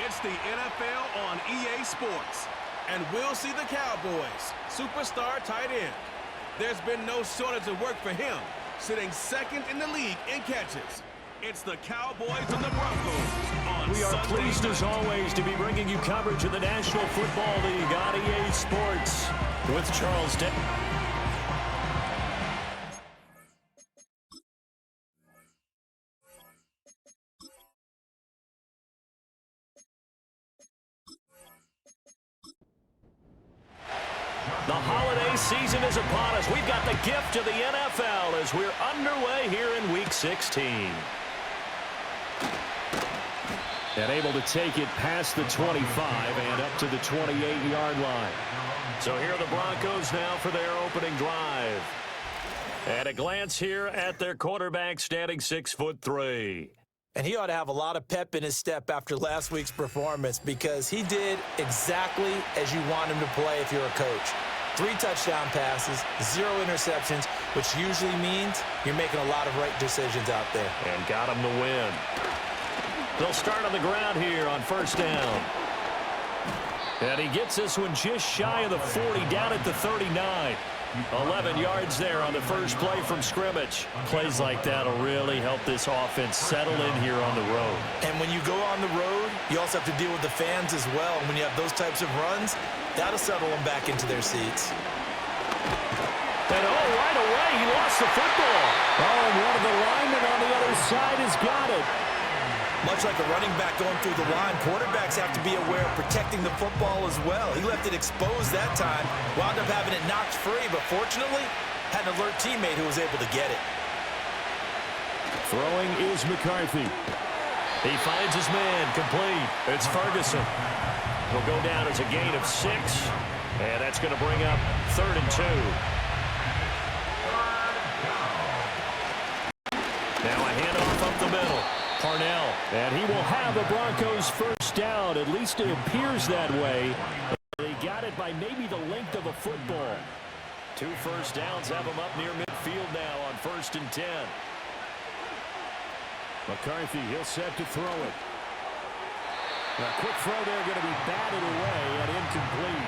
It's the NFL on EA Sports. And we'll see the Cowboys, superstar tight end. There's been no shortage of work for him, sitting second in the league in catches. It's the Cowboys and the Broncos on We are Sunday pleased, night. as always, to be bringing you coverage of the National Football League on EA Sports with Charles Day. The holiday season is upon us. We've got the gift of the NFL as we're underway here in Week 16. And able to take it past the 25 and up to the 28-yard line. So here are the Broncos now for their opening drive. And a glance here at their quarterback, standing 6'3". And he ought to have a lot of pep in his step after last week's performance, because he did exactly as you want him to play if you're a coach. 3 touchdown passes, 0 interceptions, which usually means you're making a lot of right decisions out there. And got him to win. They'll start on the ground here on first down. And he gets this one just shy of the 40, down at the 39. 11 yards there on the first play from scrimmage. Plays like that will really help this offense settle in here on the road. And when you go on the road, you also have to deal with the fans as well. And when you have those types of runs, that'll settle them back into their seats. And right away, he lost the football. And one of the linemen on the other side has got it. Much like a running back going through the line, quarterbacks have to be aware of protecting the football as well. He left it exposed that time, wound up having it knocked free, but fortunately, had an alert teammate who was able to get it. Throwing is McCarthy. He finds his man, complete. It's Ferguson. He'll go down as a gain of 6, and that's going to bring up 3rd and 2. Now a handoff up the middle. Parnell, and he will have the Broncos first down. At least it appears that way. They got it by maybe the length of a football. 2 first downs have them up near midfield now on 1st and 10. McCarthy, he'll set to throw it. A quick throw there, going to be batted away and incomplete.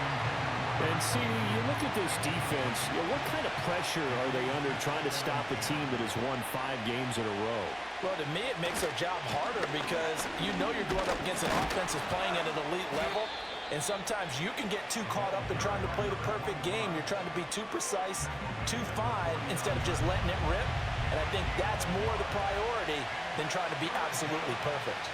And see, you look at this defense, what kind of pressure are they under trying to stop a team that has won 5 games in a row? Well, to me, it makes their job harder, because you know you're going up against an offense that's playing at an elite level, and sometimes you can get too caught up in trying to play the perfect game. You're trying to be too precise, too fine, instead of just letting it rip, and I think that's more the priority than trying to be absolutely perfect.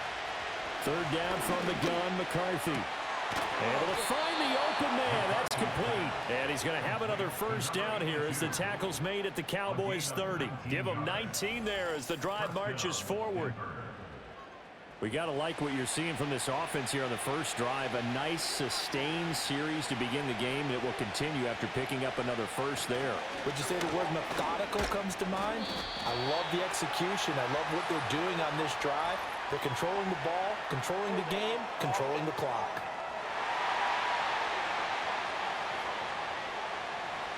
3rd down from the gun, McCarthy. Able to find the open man. That's complete. And he's going to have another first down here as the tackle's made at the Cowboys' 30. Give him 19 there as the drive marches forward. We got to like what you're seeing from this offense here on the first drive. A nice, sustained series to begin the game that will continue after picking up another first there. Would you say the word methodical comes to mind? I love the execution. I love what they're doing on this drive. They're controlling the ball, controlling the game, controlling the clock.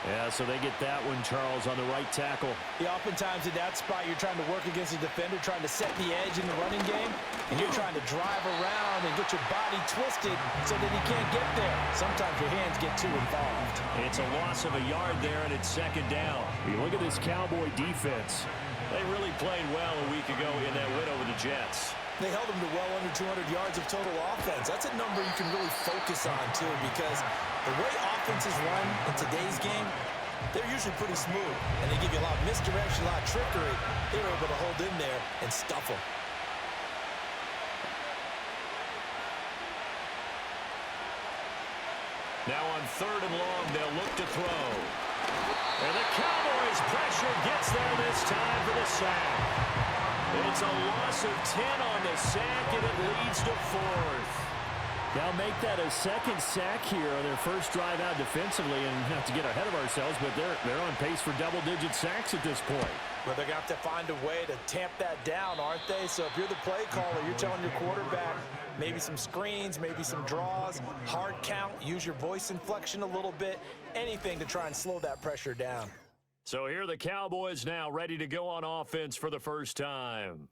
Yeah, so they get that one, Charles, on the right tackle. Yeah, oftentimes in that spot, you're trying to work against a defender, trying to set the edge in the running game, and you're trying to drive around and get your body twisted so that he can't get there. Sometimes your hands get too involved. It's a loss of a yard there, and it's 2nd down. You look at this Cowboy defense. They really played well a week ago in that win over the Jets. They held them to well under 200 yards of total offense. That's a number you can really focus on, too, because the way offenses run in today's game, they're usually pretty smooth, and they give you a lot of misdirection, a lot of trickery. They were able to hold in there and stuff them. Now on 3rd and long, they'll look to throw. And the Cowboys' pressure gets there this time for the sack. It's a loss of 10 on the sack, and it leads to 4th. Now make that a 2nd sack here on their first drive out defensively, and not to get ahead of ourselves, but they're on pace for double-digit sacks at this point. Well, they're going to have to find a way to tamp that down, aren't they? So if you're the play caller, you're telling your quarterback maybe some screens, maybe some draws, hard count, use your voice inflection a little bit, anything to try and slow that pressure down. So here are the Cowboys now ready to go on offense for the first time.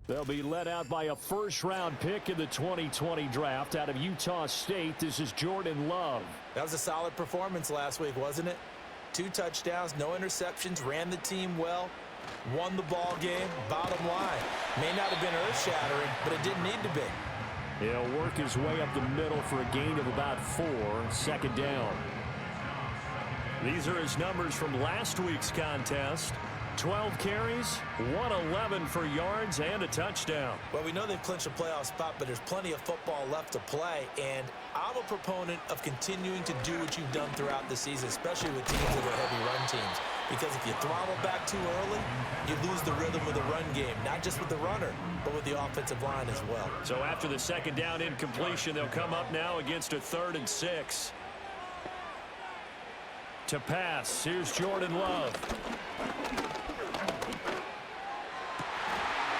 They'll be led out by a first-round pick in the 2020 draft out of Utah State. This is Jordan Love. That was a solid performance last week, wasn't it? 2 touchdowns, no interceptions, ran the team well, won the ball game. Bottom line, may not have been earth-shattering, but it didn't need to be. He'll work his way up the middle for a gain of about 4, second down. These are his numbers from last week's contest. 12 carries, 111 for yards, and a touchdown. Well, we know they've clinched a playoff spot, but there's plenty of football left to play, and I'm a proponent of continuing to do what you've done throughout the season, especially with teams that are heavy run teams, because if you throttle back too early, you lose the rhythm of the run game, not just with the runner, but with the offensive line as well. So after the second down incompletion, they'll come up now against a 3rd and 6. To pass, here's Jordan Love.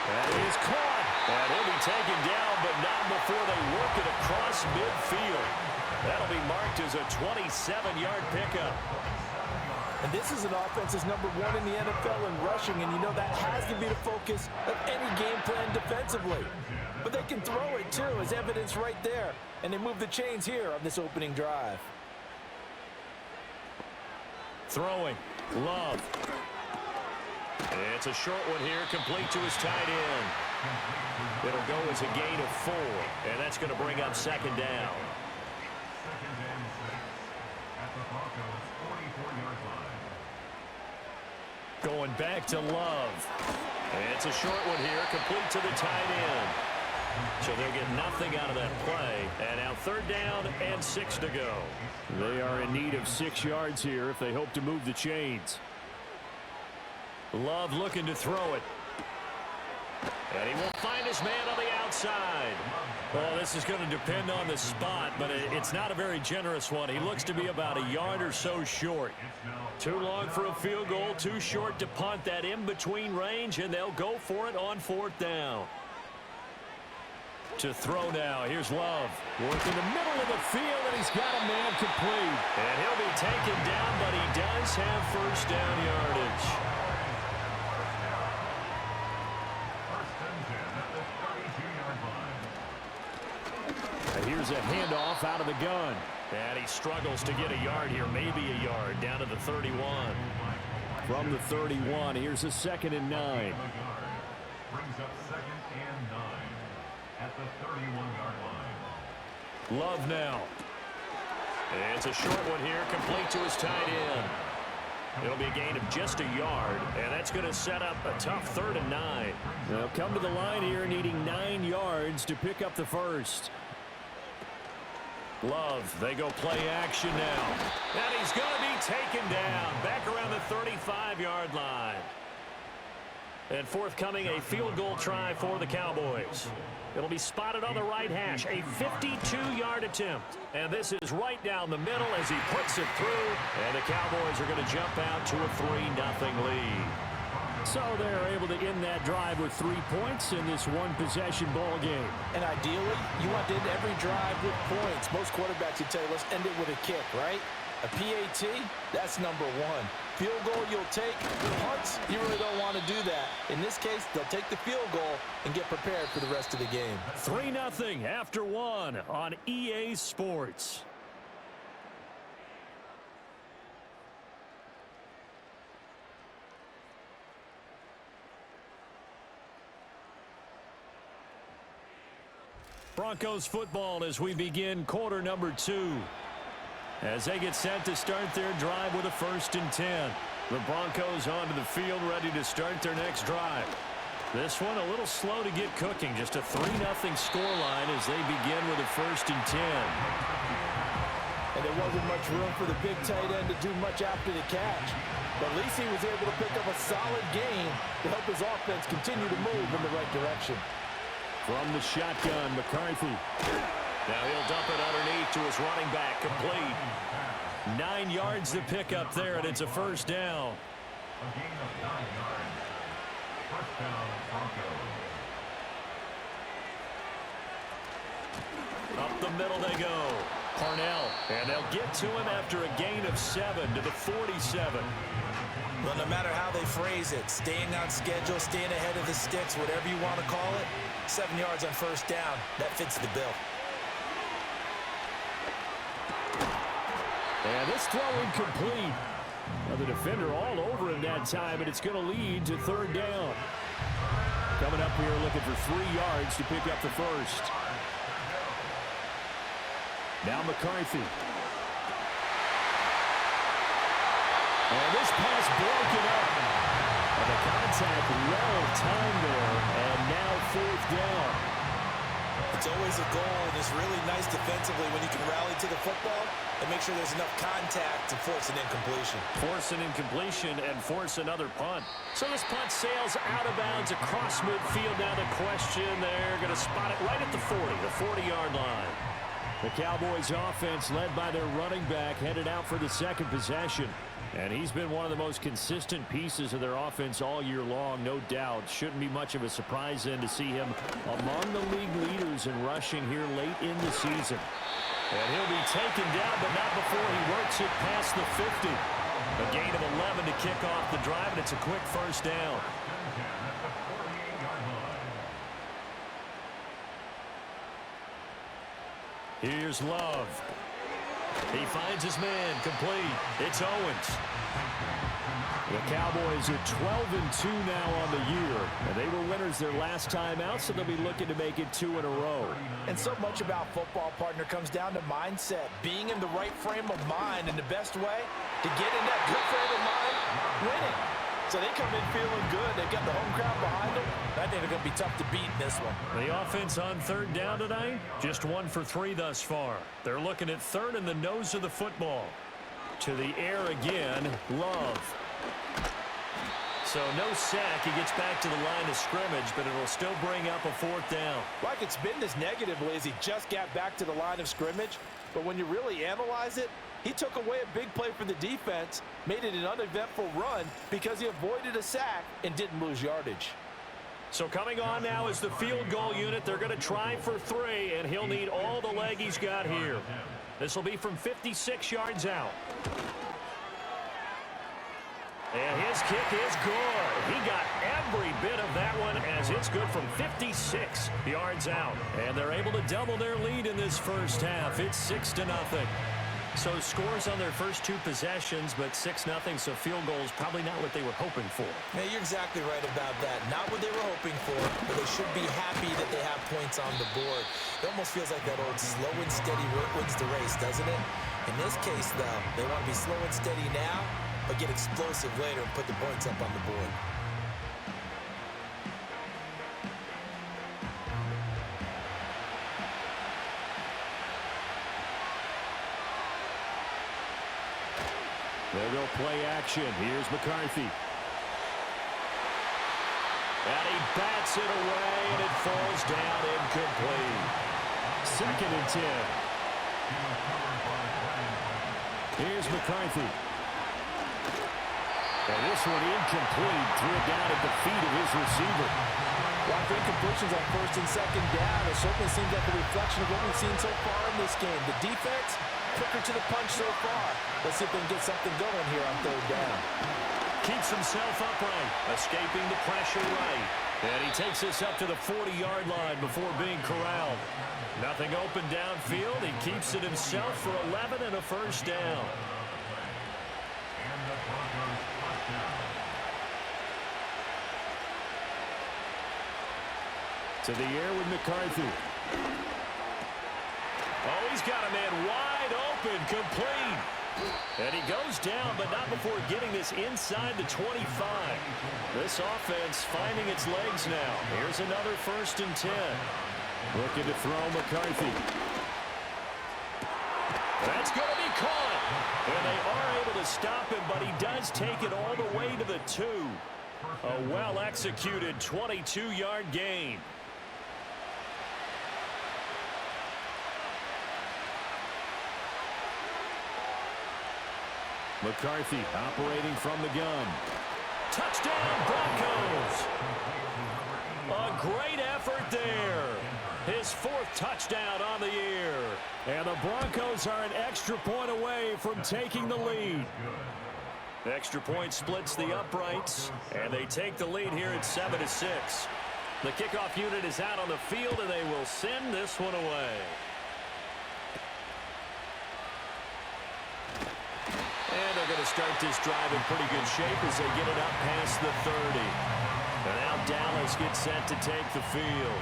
And he is caught. And he'll be taken down, but not before they work it across midfield. That'll be marked as a 27-yard pickup. And this is an offense that's number 1 in the NFL in rushing, and you know that has to be the focus of any game plan defensively. But they can throw it, too, as evidence right there. And they move the chains here on this opening drive. Throwing, Love. It's a short one here, complete to his tight end. It'll go as a gain of 4, and that's going to bring up second down. Going back to Love. And it's a short one here, complete to the tight end. So they'll get nothing out of that play. And now 3rd down and 6 to go. They are in need of 6 yards here if they hope to move the chains. Love looking to throw it. And he will find his man on the outside. Well, this is going to depend on the spot, but it's not a very generous one. He looks to be about a yard or so short. Too long for a field goal, too short to punt that in-between range, and they'll go for it on 4th down. To throw now, here's Love. Working the middle of the field, and he's got a man complete. And he'll be taken down, but he does have first down yardage. Here's a handoff out of the gun. And he struggles to get a yard here, maybe a yard, down to the 31. From the 31, here's a 2nd and 9. Brings up 2nd and 9 at the 31-yard line. Love now. It's a short one here, complete to his tight end. It'll be a gain of just a yard, and that's going to set up a tough 3rd and 9. They'll come to the line here needing 9 yards to pick up the first. Love, they go play action now. And he's going to be taken down back around the 35-yard line. And forthcoming, a field goal try for the Cowboys. It'll be spotted on the right hash, a 52-yard attempt. And this is right down the middle as he puts it through. And the Cowboys are going to jump out to a 3-0 lead. So they're able to end that drive with 3 points in this one-possession ball game. And ideally, you want to end every drive with points. Most quarterbacks would tell you, let's end it with a kick, right? A PAT, that's number 1. Field goal you'll take. Punts, you really don't want to do that. In this case, they'll take the field goal and get prepared for the rest of the game. 3-0 after 1 on EA Sports. Broncos football as we begin quarter number 2. As they get set to start their drive with a 1st and 10. The Broncos onto the field ready to start their next drive. This one a little slow to get cooking. Just a 3-0 scoreline as they begin with a 1st and 10. And there wasn't much room for the big tight end to do much after the catch. But at least he was able to pick up a solid gain to help his offense continue to move in the right direction. From the shotgun, McCarthy. Now he'll dump it underneath to his running back, complete. 9 yards to pick up there, and it's a 1st down. A gain of 9 yards. 1st down, Broncos. Up the middle they go. Parnell, and they'll get to him after a gain of 7 to the 47. Well, no matter how they phrase it, staying on schedule, staying ahead of the sticks, whatever you want to call it, 7 yards on first down, that fits the bill. And this throw incomplete. Well, the defender all over him that time, and it's going to lead to third down. Coming up here looking for 3 yards to pick up the first. Now McCarthy. And this pass broken up. And the contact well timed there, and now fourth down. It's always a goal, and it's really nice defensively when you can rally to the football and make sure there's enough contact to force an incompletion. Force an incompletion and force another punt. So this punt sails out of bounds across midfield. Now the question, they're going to spot it right at the 40, the 40-yard line. The Cowboys offense led by their running back headed out for the second possession. And he's been one of the most consistent pieces of their offense all year long, no doubt. Shouldn't be much of a surprise then to see him among the league leaders in rushing here late in the season. And he'll be taken down, but not before he works it past the 50. A gain of 11 to kick off the drive, and it's a quick first down. Here's Love. He finds his man, complete. It's Owens. The Cowboys are 12-2 now on the year. And they were winners their last time out, so they'll be looking to make it 2 in a row. And so much about football, partner, comes down to mindset. Being in the right frame of mind, and the best way to get in that good frame of mind, winning. So they come in feeling good. They've got the home crowd behind them. I think they're going to be tough to beat in this one. The offense on third down tonight, just 1 for 3 thus far. They're looking at third in the nose of the football. To the air again, Love. So no sack. He gets back to the line of scrimmage, but it'll still bring up a fourth down. Like it's been this negatively as he just got back to the line of scrimmage. But when you really analyze it, he took away a big play for the defense, made it an uneventful run because he avoided a sack and didn't lose yardage. So coming on now is the field goal unit. They're going to try for 3, and he'll need all the leg he's got here. This will be from 56 yards out. And his kick is good. He got every bit of that one as it's good from 56 yards out. And they're able to double their lead in this first half. It's 6-0. So scores on their first 2 possessions, but 6-0, so field goals probably not what they were hoping for. Yeah, you're exactly right about that. Not what they were hoping for, but they should be happy that they have points on the board. It almost feels like that old slow and steady wins the race, doesn't it? In this case, though, they want to be slow and steady now, but get explosive later and put the points up on the board. They'll go play action. Here's McCarthy. And he bats it away, and it falls down incomplete. 2nd and 10. Here's McCarthy. And this one incomplete. Threw it down at the feet of his receiver. A lot of incompletions on first and second down. It certainly seems like a reflection of what we've seen so far in this game. The defense, quicker to the punch so far. Let's see if they can get something going here on third down. Keeps himself upright, escaping the pressure right. And he takes this up to the 40-yard line before being corralled. Nothing open downfield. He keeps it himself for 11 and a first down. To the air with McCarthy. Oh, he's got a man wide open, complete. And he goes down, but not before getting this inside the 25. This offense finding its legs now. Here's another 1st and 10. Looking to throw McCarthy. That's going to be caught. And they are able to stop him, but he does take it all the way to the 2. A well-executed 22-yard gain. McCarthy operating from the gun. Touchdown, Broncos! A great effort there. His 4th touchdown on the year. And the Broncos are an extra point away from taking the lead. Extra point splits the uprights, and they take the lead here at 7-6. The kickoff unit is out on the field, and they will send this one away. And they're going to start this drive in pretty good shape as they get it up past the 30. And now Dallas gets set to take the field.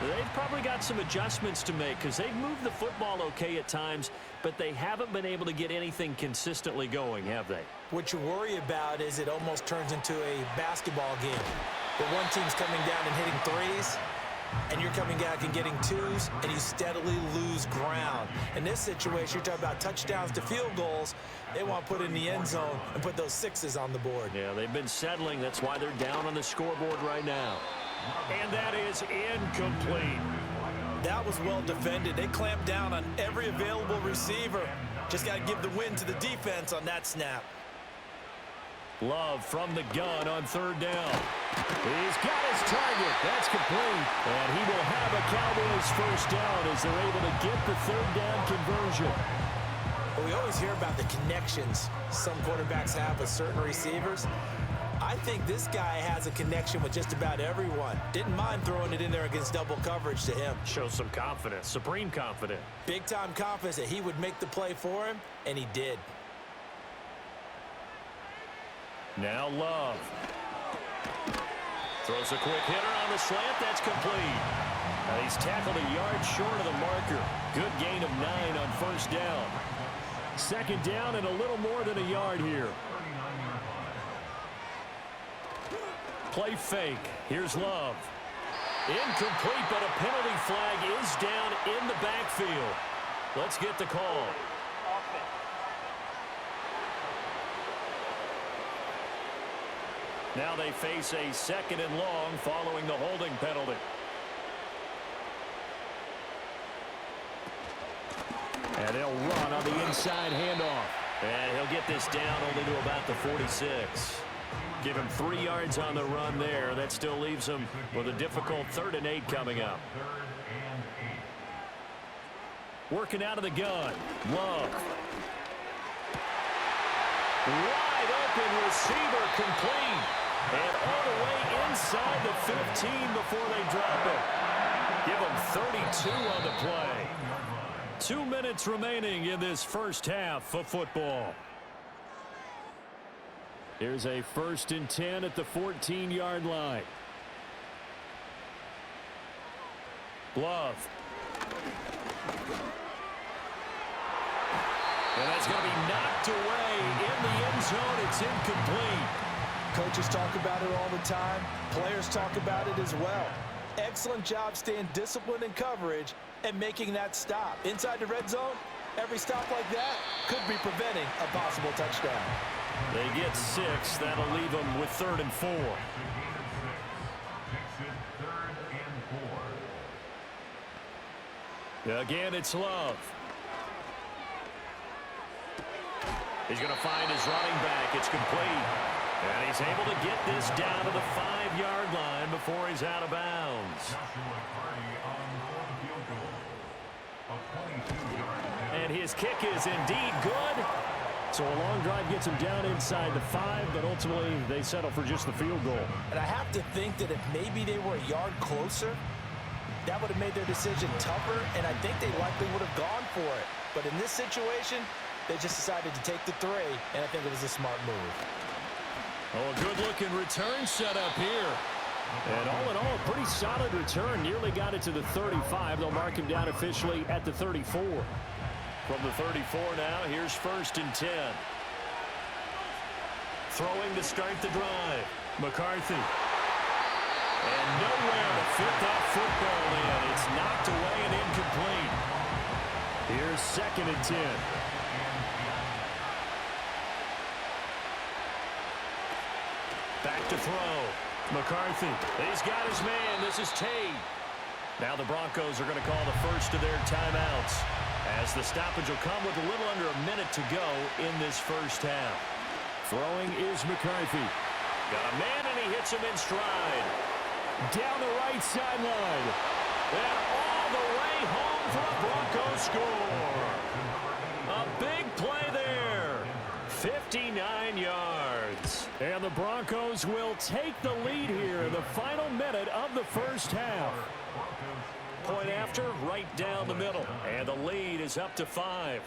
They've probably got some adjustments to make because they've moved the football okay at times, but they haven't been able to get anything consistently going, have they? What you worry about is it almost turns into a basketball game. The one team's coming down and hitting threes, and you're coming back and getting twos, and you steadily lose ground. In this situation, you're talking about touchdowns to field goals. They want to put in the end zone and put those sixes on the board. Yeah, they've been settling. That's why they're down on the scoreboard right now. And that is incomplete. That was well defended. They clamped down on every available receiver. Just got to give the win to the defense on that snap. Love from the gun on third down. He's got his target. That's complete. And he will have a Cowboys first down as they're able to get the third down conversion. Well, we always hear about the connections some quarterbacks have with certain receivers. I think this guy has a connection with just about everyone. Didn't mind throwing it in there against double coverage to him. Shows some confidence, supreme confidence. Big-time confidence that he would make the play for him, and he did. Now Love. Throws a quick hitter on the slant. That's complete. And he's tackled a yard short of the marker. Good gain of 9 on first down. Second down and a little more than a yard here. Play fake. Here's Love. Incomplete, but a penalty flag is down in the backfield. Let's get the call. Now they face a second and long following the holding penalty. And they'll run on the inside handoff. And he'll get this down only to about the 46. Give him 3 yards on the run there. That still leaves him with a difficult 3rd and 8 coming up. Working out of the gun. Love. Wide open receiver complete. And all the way inside the 15 before they drop it. Give him 32 on the play. 2 minutes remaining in this first half of football. Here's a 1st and 10 at the 14-yard line. Love. And that's going to be knocked away in the end zone. It's incomplete. Coaches talk about it all the time. Players talk about it as well. Excellent job staying disciplined in coverage and making that stop. Inside the red zone, every stop like that could be preventing a possible touchdown. They get 6. That'll leave them with 3rd and 4. Again, it's Love. He's going to find his running back. It's complete. And he's able to get this down to the 5-yard line before he's out of bounds. And his kick is indeed good. So a long drive gets him down inside the 5, but ultimately they settle for just the field goal. And I have to think that if maybe they were a yard closer, that would have made their decision tougher, and I think they likely would have gone for it. But in this situation, they just decided to take the 3, and I think it was a smart move. Oh, a good-looking return set up here. And all in all, a pretty solid return. Nearly got it to the 35. They'll mark him down officially at the 34. From the 34 now, here's 1st and 10. Throwing to start the drive. McCarthy. And nowhere to fit that football in. It's knocked away and incomplete. Here's 2nd and 10. Back to throw. McCarthy. He's got his man. This is Tate. Now the Broncos are going to call the first of their timeouts, as the stoppage will come with a little under a minute to go in this first half. Throwing is McCarthy. Got a man, and he hits him in stride. Down the right sideline. And all the way home for a Broncos score. A big play there. 59 yards. Cowboys will take the lead here in the final minute of the first half. Point after, right down the middle. And the lead is up to 5.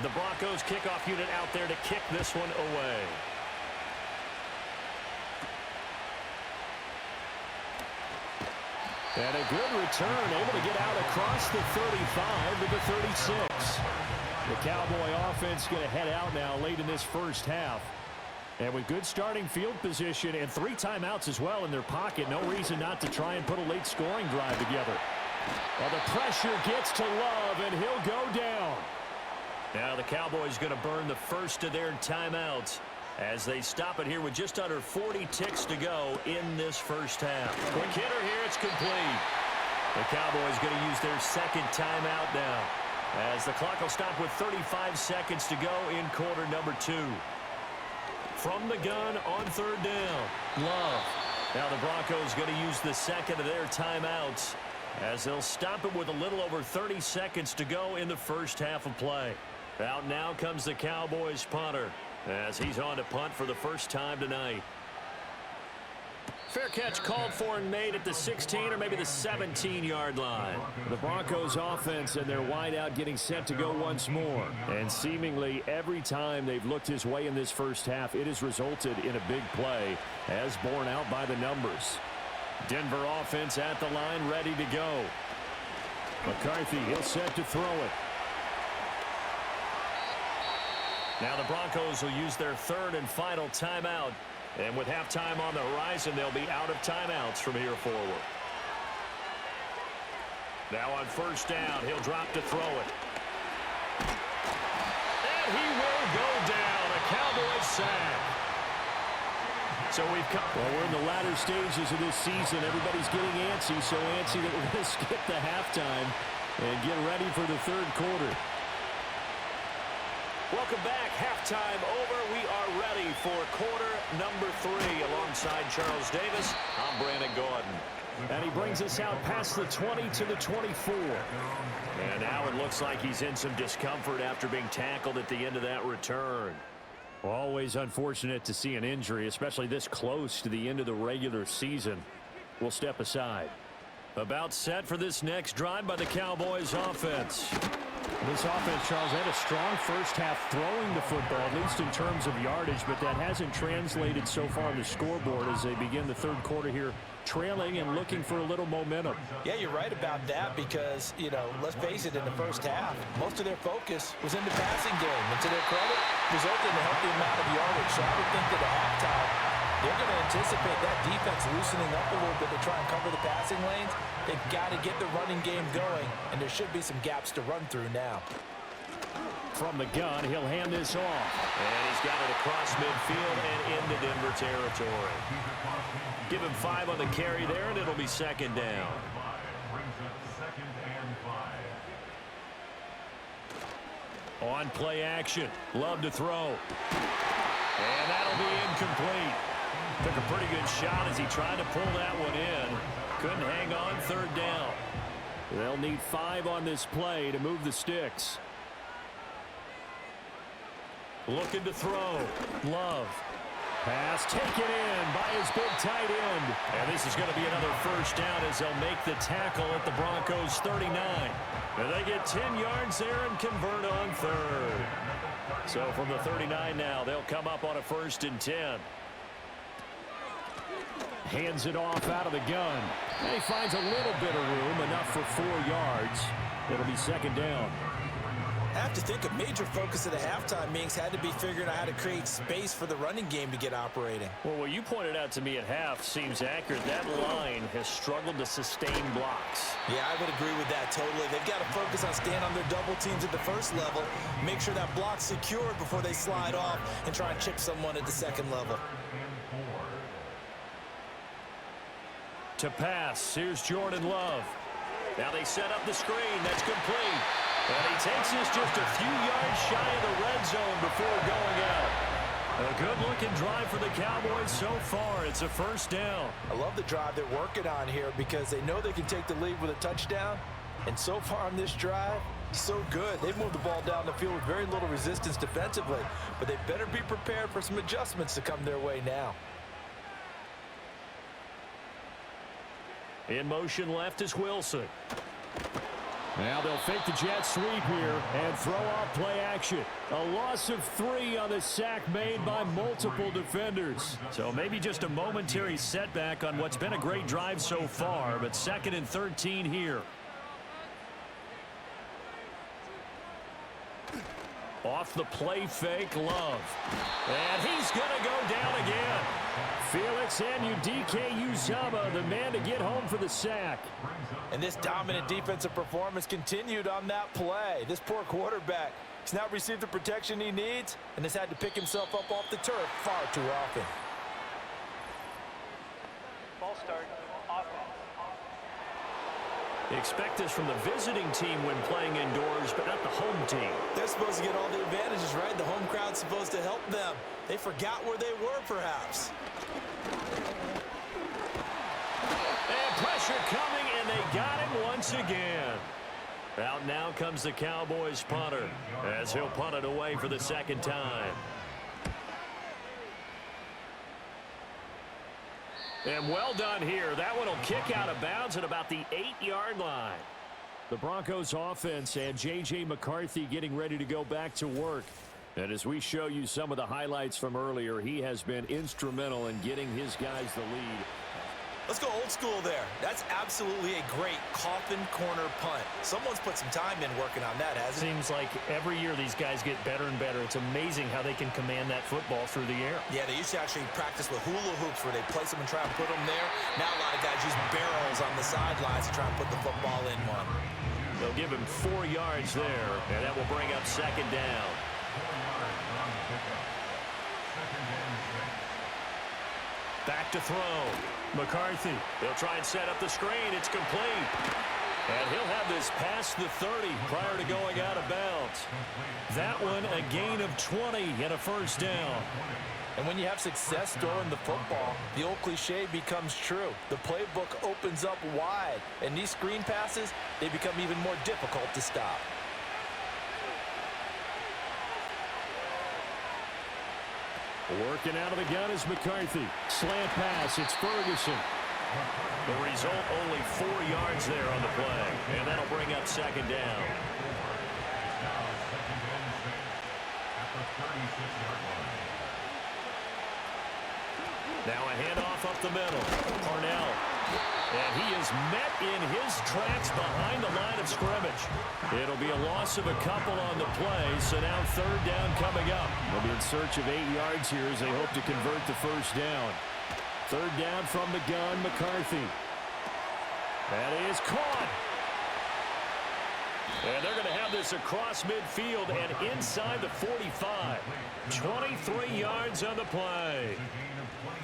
The Broncos kickoff unit out there to kick this one away. And a good return, able to get out across the 35 to the 36. The Cowboy offense going to head out now late in this first half. And with good starting field position and 3 timeouts as well in their pocket, no reason not to try and put a late scoring drive together. Well, the pressure gets to Love, and he'll go down. Now the Cowboys going to burn the first of their timeouts as they stop it here with just under 40 ticks to go in this first half. Quick hitter here, it's complete. The Cowboys going to use their second timeout now as the clock will stop with 35 seconds to go in quarter number 2. From the gun on third down, Love. Now the Broncos going to use the second of their timeouts as they'll stop it with a little over 30 seconds to go in the first half of play. Out now comes the Cowboys punter as he's on to punt for the first time tonight. Fair catch called for and made at the 16 or maybe the 17-yard line. The Broncos offense and their wideout getting set to go once more. And seemingly every time they've looked his way in this first half, it has resulted in a big play as borne out by the numbers. Denver offense at the line ready to go. McCarthy, he'll set to throw it. Now the Broncos will use their third and final timeout. And with halftime on the horizon, they'll be out of timeouts from here forward. Now on first down, he'll drop to throw it. And he will go down. A Cowboys sack. So we've come. Well, we're in the latter stages of this season. Everybody's getting antsy, so antsy that we're going to skip the halftime and get ready for the third quarter. Welcome back. Halftime over. We are ready for quarter number 3 alongside Charles Davis. I'm Brandon Gordon. And he brings us out past the 20 to the 24. And now it looks like he's in some discomfort after being tackled at the end of that return. Always unfortunate to see an injury, especially this close to the end of the regular season. We'll step aside. About set for this next drive by the Cowboys offense. This offense, Charles, had a strong first half throwing the football, at least in terms of yardage, but that hasn't translated so far on the scoreboard as they begin the third quarter here, trailing and looking for a little momentum. Yeah, you're right about that because, you know, let's face it, in the first half, most of their focus was in the passing game. And to their credit, resulted in a healthy amount of yardage. So I would think that at halftime, they're going to anticipate that defense loosening up a little bit to try and cover the passing lanes. They've got to get the running game going, and there should be some gaps to run through now. From the gun, he'll hand this off. And he's got it across midfield and into Denver territory. Give him 5 on the carry there, and it'll be second down. On play action, Love to throw. And that'll be incomplete. Took a pretty good shot as he tried to pull that one in. Couldn't hang on third down. They'll need 5 on this play to move the sticks. Looking to throw. Love. Pass taken in by his big tight end. And this is going to be another first down as they'll make the tackle at the Broncos 39. And they get 10 yards there and convert on third. So from the 39 now, they'll come up on a 1st and 10. Hands it off out of the gun. And he finds a little bit of room, enough for 4 yards. It'll be second down. I have to think a major focus at the halftime meetings had to be figuring out how to create space for the running game to get operating. Well, what you pointed out to me at half seems accurate. That line has struggled to sustain blocks. Yeah, I would agree with that totally. They've got to focus on staying on their double teams at the first level, make sure that block's secured before they slide off and try and chip someone at the second level. To pass, here's Jordan Love. Now they set up the screen. That's complete. And he takes this just a few yards shy of the red zone before going out. A good-looking drive for the Cowboys so far. It's a first down. I love the drive they're working on here because they know they can take the lead with a touchdown. And so far on this drive, so good. They've moved the ball down the field with very little resistance defensively, but they better be prepared for some adjustments to come their way now. In motion left is Wilson. Now they'll fake the jet sweep here and throw off play action. A loss of 3 on the sack made by multiple defenders. So maybe just a momentary setback on what's been a great drive so far, but 2nd and 13 here. Off the play fake, Love. And he's going to go down again. Felix Anudike-Uzomah, the man to get home for the sack. And this dominant defensive performance continued on that play. This poor quarterback has now received the protection he needs and has had to pick himself up off the turf far too often. Ball start, offense. Expect this from the visiting team when playing indoors, but not the home team. They're supposed to get all the advantages, right? The home crowd's supposed to help them. They forgot where they were, perhaps. And pressure coming, and they got him once again. Out now comes the Cowboys punter, as he'll punt it away for the 2nd time. And well done here. That one will kick out of bounds at about the 8-yard line. The Broncos offense and J.J. McCarthy getting ready to go back to work. And as we show you some of the highlights from earlier, he has been instrumental in getting his guys the lead. Let's go old school there. That's absolutely a great coffin corner punt. Someone's put some time in working on that, hasn't it? Seems like every year these guys get better and better. It's amazing how they can command that football through the air. Yeah, they used to actually practice with hula hoops where they place them and try and put them there. Now a lot of guys use barrels on the sidelines to try and put the football in one. They'll give him 4 yards there, and that will bring up 2nd down. Back to throw. McCarthy. They'll try and set up the screen. It's complete. And he'll have this past the 30 prior to going out of bounds. That one a gain of 20 and a 1st down. And when you have success throwing the football, the old cliche becomes true. The playbook opens up wide. And these screen passes, they become even more difficult to stop. Working out of the gun is McCarthy. Slant pass. It's Ferguson. The result, only 4 yards there on the play. And that'll bring up 2nd down. Now a handoff up the middle. Parnell. And he is met in his tracks behind the line of scrimmage. It'll be a loss of a couple on the play, so now 3rd down coming up. They'll be in search of 8 yards here as they hope to convert the 1st down. 3rd down from the gun, McCarthy. That is caught. And they're going to have this across midfield and inside the 45. 23 yards on the play.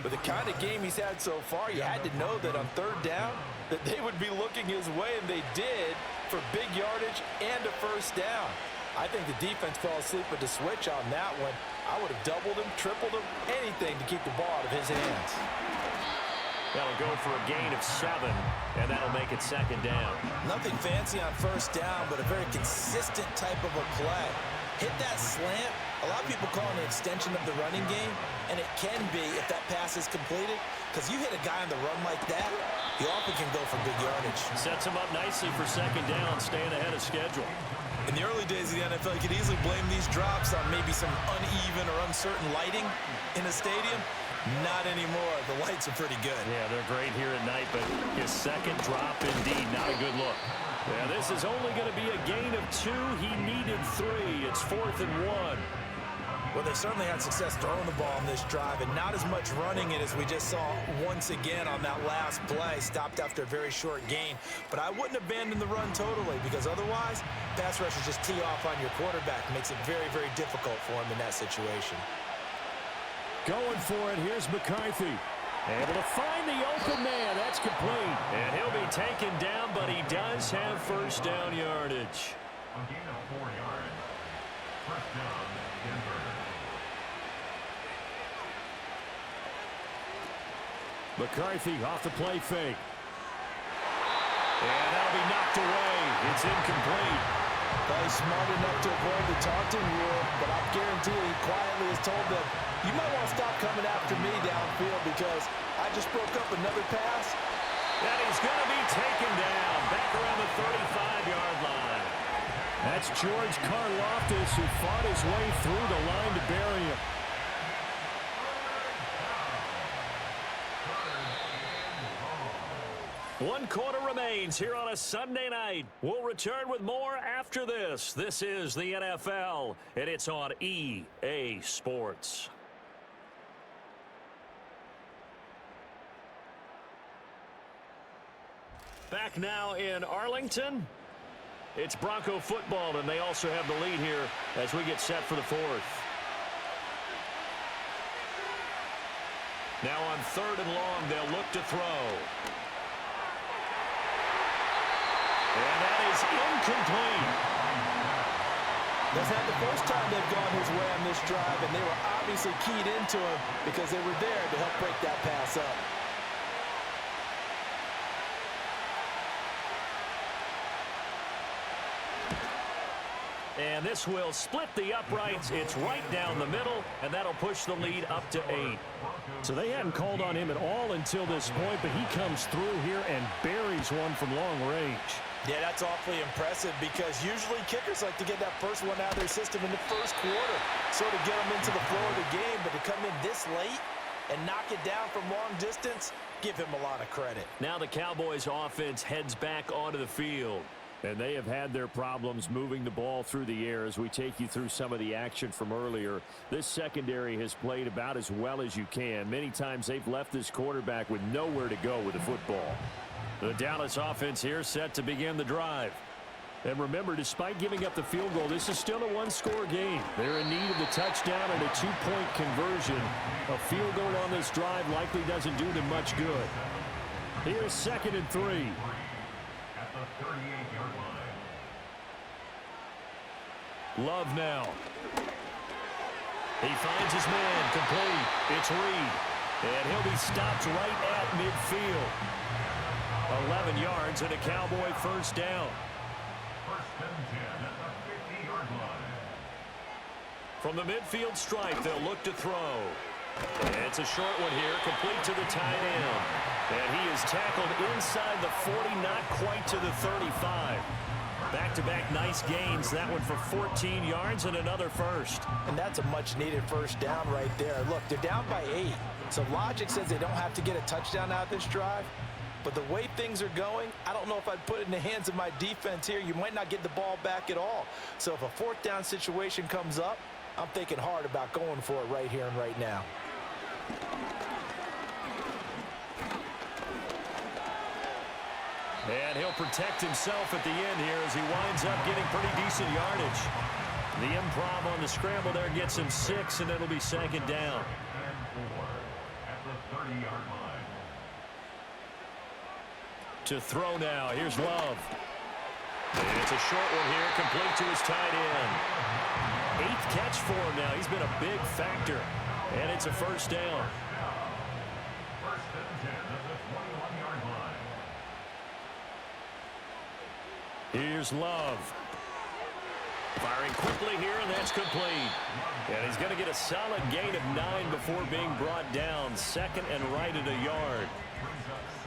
With the kind of game he's had so far, you had to know that on 3rd down that they would be looking his way, and they did, for big yardage and a 1st down. I think the defense fell asleep with the switch on that one. I would have doubled him, tripled him, anything to keep the ball out of his hands. That'll go for a gain of 7, and that'll make it 2nd down. Nothing fancy on 1st down, but a very consistent type of a play. Hit that slant. A lot of people call it an extension of the running game, and it can be if that pass is completed, because you hit a guy on the run like that, he often can go for big yardage. Sets him up nicely for 2nd down, staying ahead of schedule. In the early days of the NFL, you could easily blame these drops on maybe some uneven or uncertain lighting in a stadium. Not anymore. The lights are pretty good. Yeah, they're great here at night, but his 2nd drop, indeed, not a good look. Yeah, this is only going to be a gain of 2. He needed 3. It's 4th and 1. Well, they certainly had success throwing the ball on this drive, and not as much running it as we just saw once again on that last play. Stopped after a very short gain. But I wouldn't abandon the run totally, because otherwise, pass rushers just tee off on your quarterback. Makes it very, very difficult for him in that situation. Going for it, here's McCarthy. Able to find the open man. That's complete. And he'll be taken down, but he does have 1st down yardage. A gain of 4 yards. 1st down, Denver. McCarthy off the play fake. And that'll be knocked away. It's incomplete. Well, he's smart enough to avoid the taunting rule, but I guarantee he quietly has told them, you might want to stop coming after me downfield because I just broke up another pass. And he's going to be taken down back around the 35-yard line. That's George Karlaftis, who fought his way through the line to bury him. One quarter remains here on a Sunday night. We'll return with more after this. This is the NFL, and it's on EA Sports. Back now in Arlington. It's Bronco football, and they also have the lead here as we get set for the fourth. Now on 3rd and long, they'll look to throw. And that is incomplete. That's not the first time they've gone his way on this drive, and they were obviously keyed into him because they were there to help break that pass up. And this will split the uprights. It's right down the middle, and that'll push the lead up to 8. So they hadn't called on him at all until this point, but he comes through here and buries one from long range. Yeah, that's awfully impressive because usually kickers like to get that first one out of their system in the first quarter, sort of get them into the flow of the game, but to come in this late and knock it down from long distance, give him a lot of credit. Now the Cowboys offense heads back onto the field. And they have had their problems moving the ball through the air as we take you through some of the action from earlier. This secondary has played about as well as you can. Many times they've left this quarterback with nowhere to go with the football. The Dallas offense here set to begin the drive. And remember, despite giving up the field goal, this is still a one-score game. They're in need of the touchdown and a 2-point conversion. A field goal on this drive likely doesn't do them much good. Here's 2nd and 3. At the 38-yard line. Love now. He finds his man, complete. It's Reed. And he'll be stopped right at midfield. 11 yards and a Cowboy first down. 1st and 10 at the 50-yard line. From the midfield stripe, they'll look to throw. And it's a short one here, complete to the tight end. And he is tackled inside the 40, not quite to the 35. Back-to-back nice gains. That one for 14 yards and another first. And that's a much-needed first down right there. Look, they're down by 8. So logic says they don't have to get a touchdown out of this drive. But the way things are going, I don't know if I'd put it in the hands of my defense here. You might not get the ball back at all. So if a 4th down situation comes up, I'm thinking hard about going for it right here and right now. And he'll protect himself at the end here as he winds up getting pretty decent yardage. The improv on the scramble there gets him 6, and it'll be 2nd down. And 4 at the 30-yard line. To throw now. Here's Love. And it's a short one here, complete to his tight end. 8th catch for him now. He's been a big factor. And it's a first down. 1st and 10 at the 21-yard line. Here's Love. Firing quickly here, and that's complete. And he's going to get a solid gain of 9 before being brought down. 2nd and right at a yard.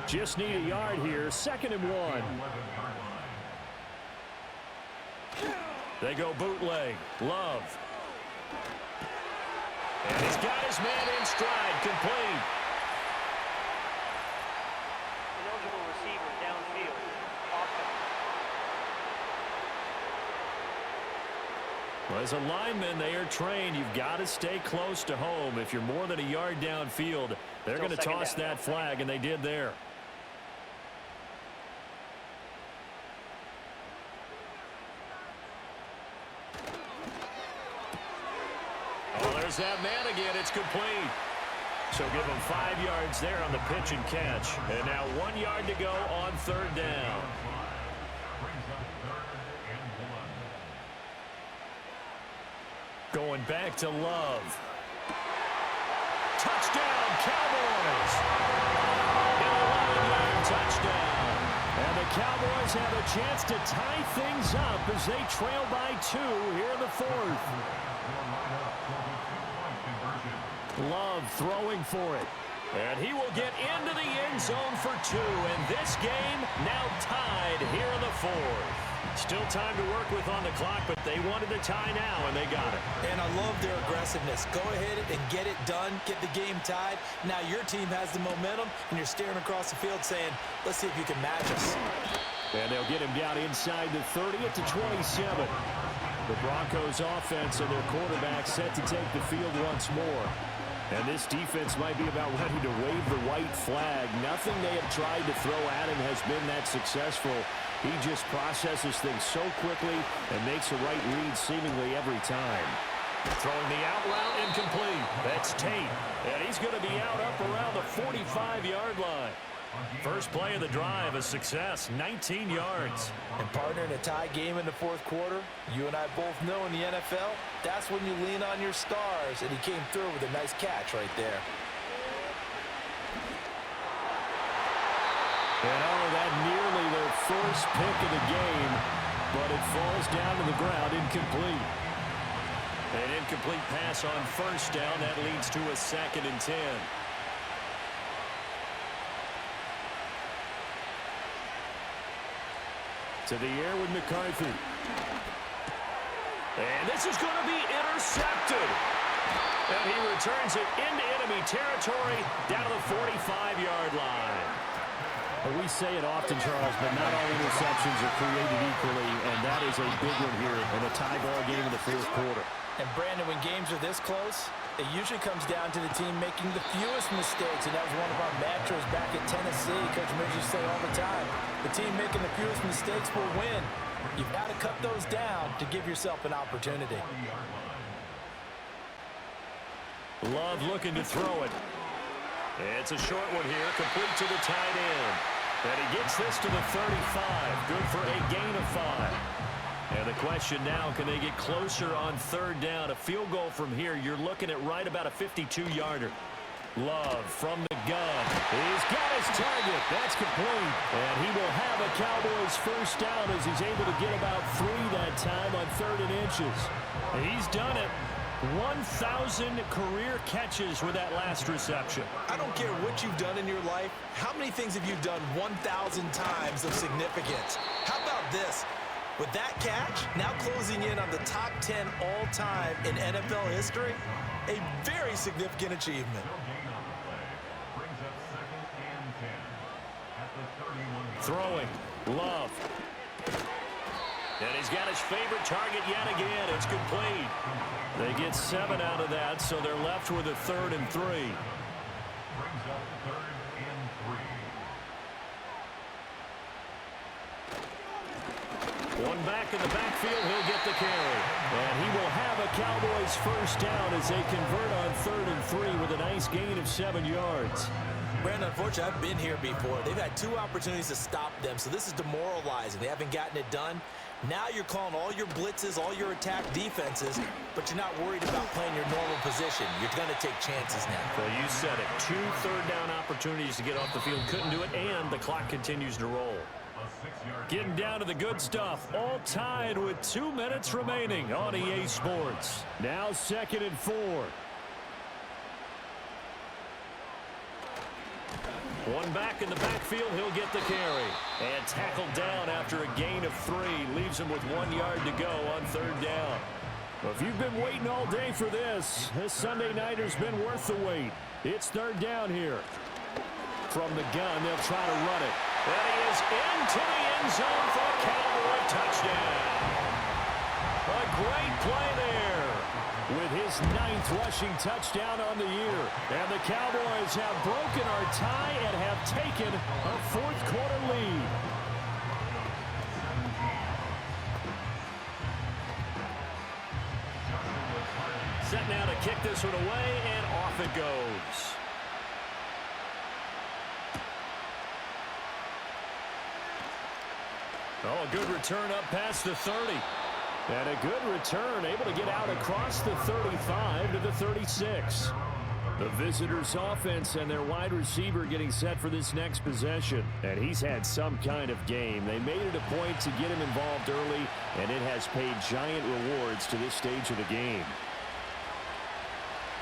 Just need a yard here. 2nd and 1. They go bootleg. Love. And he's got his man in stride. Complete. Ineligible receiver downfield. Offense. Well, as a lineman, they are trained. You've got to stay close to home. If you're more than a yard downfield, they're going to toss that flag, and they did there. There's that man again. It's complete. So give him 5 yards there on the pitch and catch. And now 1 yard to go on 3rd down. Going back to Love. Touchdown, Cowboys! An 11-yard touchdown. And the Cowboys have a chance to tie things up as they trail by 2 here in the 4th. Love throwing for it. And he will get into the end zone for 2. And this game now tied here in the 4th. Still time to work with on the clock, but they wanted to tie now, and they got it. And I love their aggressiveness. Go ahead and get it done, get the game tied. Now your team has the momentum, and you're staring across the field saying, let's see if you can match us. And they'll get him down inside the 30 at the 27. The Broncos offense and their quarterback set to take the field once more. And this defense might be about ready to wave the white flag. Nothing they have tried to throw at him has been that successful. He just processes things so quickly and makes a right read seemingly every time. Throwing the out route incomplete. That's Tate. And he's going to be out up around the 45-yard line. First play of the drive, a success, 19 yards. And partner, in a tie game in the 4th quarter, you and I both know in the NFL, that's when you lean on your stars, and he came through with a nice catch right there. And that nearly their first pick of the game, but it falls down to the ground incomplete. An incomplete pass on first down, that leads to a 2nd and 10. To the air with McCarthy. And this is going to be intercepted. And he returns it into enemy territory down to the 45-yard line. We say it often, Charles, but not all interceptions are created equally, and that is a big one here in a tie ball game in the 4th quarter. And Brandon, when games are this close, it usually comes down to the team making the fewest mistakes, and that was one of our mantras back at Tennessee. Coach Midge used to say all the time, the team making the fewest mistakes will win. You've got to cut those down to give yourself an opportunity. Love looking to throw it. It's a short one here, complete to the tight end. And he gets this to the 35, good for a gain of 5. And the question now, can they get closer on 3rd down? A field goal from here, you're looking at right about a 52-yarder. Love from the gun. He's got his target. That's complete. And he will have a Cowboys first down as he's able to get about 3 that time on 3rd and inches. He's done it. 1,000 career catches with that last reception. I don't care what you've done in your life. How many things have you done 1,000 times of significance? How about this? With that catch, now closing in on the top 10 all-time in NFL history, a very significant achievement. Throwing, Love. And he's got his favorite target yet again. It's complete. They get 7 out of that, so they're left with a 3rd and 3. Brings up 3rd and 3. One back in the backfield, he'll get the carry. And he will have a Cowboys first down as they convert on 3rd and 3 with a nice gain of 7 yards. Brandon, unfortunately, I've been here before. They've had 2 opportunities to stop them, so this is demoralizing. They haven't gotten it done. Now you're calling all your blitzes, all your attack defenses, but you're not worried about playing your normal position. You're going to take chances now. Well, you said it. 2 third-down opportunities to get off the field. Couldn't do it, and the clock continues to roll. Getting down to the good stuff. All tied with 2 minutes remaining on EA Sports. Now 2nd and 4. One back in the backfield, he'll get the carry. And tackled down after a gain of 3. Leaves him with 1 yard to go on 3rd down. Well, if you've been waiting all day for this Sunday nighter's been worth the wait. It's 3rd down here. From the gun, they'll try to run it. And he is into the end zone for a Cowboy touchdown. A great play there with his 9th rushing touchdown on the year. And the Cowboys have broken our tie and have taken a 4th quarter lead. Set now to kick this one away, and off it goes. Oh, a good return up past the 30. And a good return, able to get out across the 35 to the 36. The visitors' offense and their wide receiver getting set for this next possession. And he's had some kind of game. They made it a point to get him involved early, and it has paid giant rewards to this stage of the game.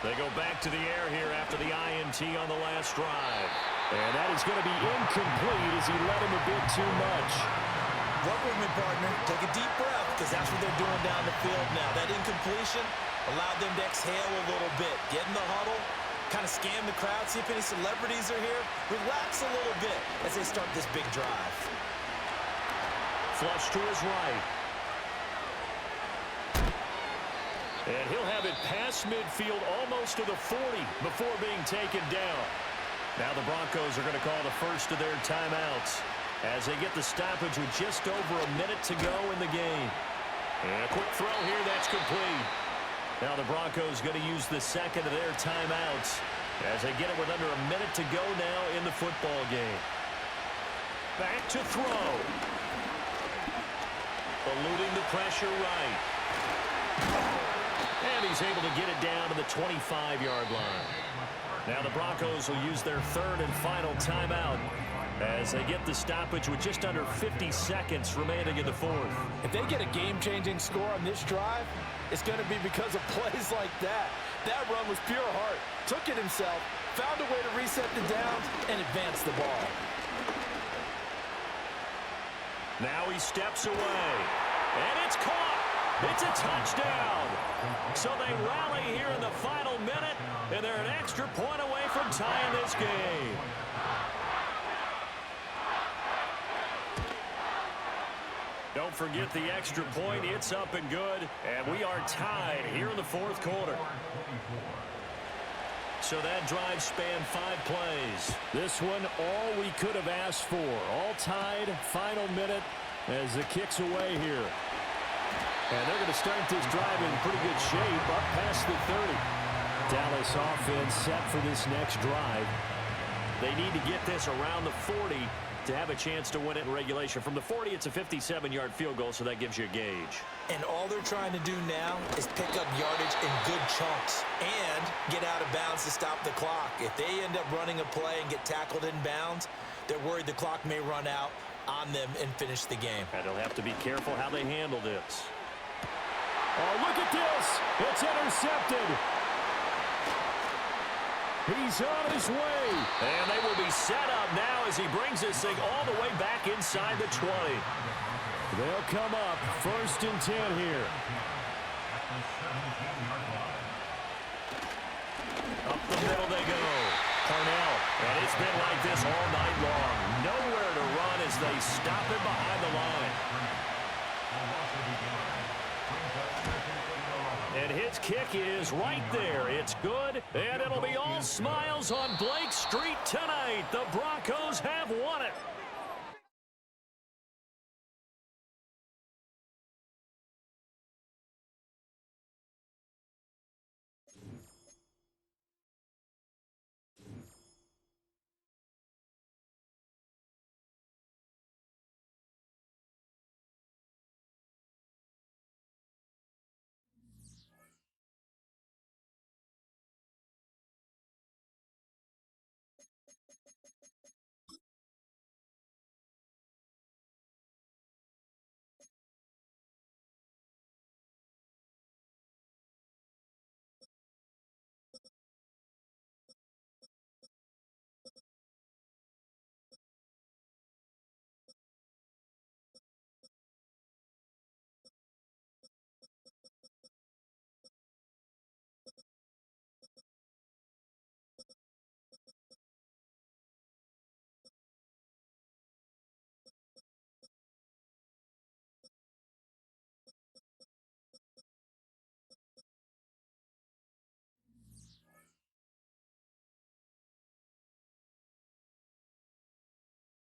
They go back to the air here after the INT on the last drive. And that is going to be incomplete as he led him a bit too much. Work with me, partner. Take a deep breath, because that's what they're doing down the field now. That incompletion allowed them to exhale a little bit. Get in the huddle, kind of scan the crowd, see if any celebrities are here. Relax a little bit as they start this big drive. Flush to his right. And he'll have it past midfield almost to the 40 before being taken down. Now the Broncos are going to call the first of their timeouts as they get the stoppage with just over a minute to go in the game. And a quick throw here, that's complete. Now the Broncos going to use the second of their timeouts as they get it with under a minute to go now in the football game. Back to throw. Eluding the pressure right. And he's able to get it down to the 25-yard line. Now the Broncos will use their third and final timeout as they get the stoppage with just under 50 seconds remaining in the fourth. If they get a game-changing score on this drive, it's going to be because of plays like that. That run was pure heart. Took it himself, found a way to reset the downs, and advance the ball. Now he steps away, and it's caught. It's a touchdown. So they rally here in the final minute, and they're an extra point away from tying this game. Don't forget the extra point. It's up and good, and we are tied here in the fourth quarter. So that drive spanned 5 plays. This one, all we could have asked for. All tied, final minute as the kick's away here. And they're going to start this drive in pretty good shape, up past the 30. Dallas offense set for this next drive. They need to get this around the 40 to have a chance to win it in regulation. From the 40, it's a 57-yard field goal, so that gives you a gauge. And all they're trying to do now is pick up yardage in good chunks and get out of bounds to stop the clock. If they end up running a play and get tackled in bounds, they're worried the clock may run out on them and finish the game. And they'll have to be careful how they handle this. Oh, look at this. It's intercepted. He's on his way. And they will be set up now as he brings this thing all the way back inside the 20. They'll come up 1st and 10 here. Up the middle they go. Cornell. And it's been like this all night long. Nowhere to run as they stop him behind the line. And his kick is right there. It's good, and it'll be all smiles on Blake Street tonight. The Broncos have won it.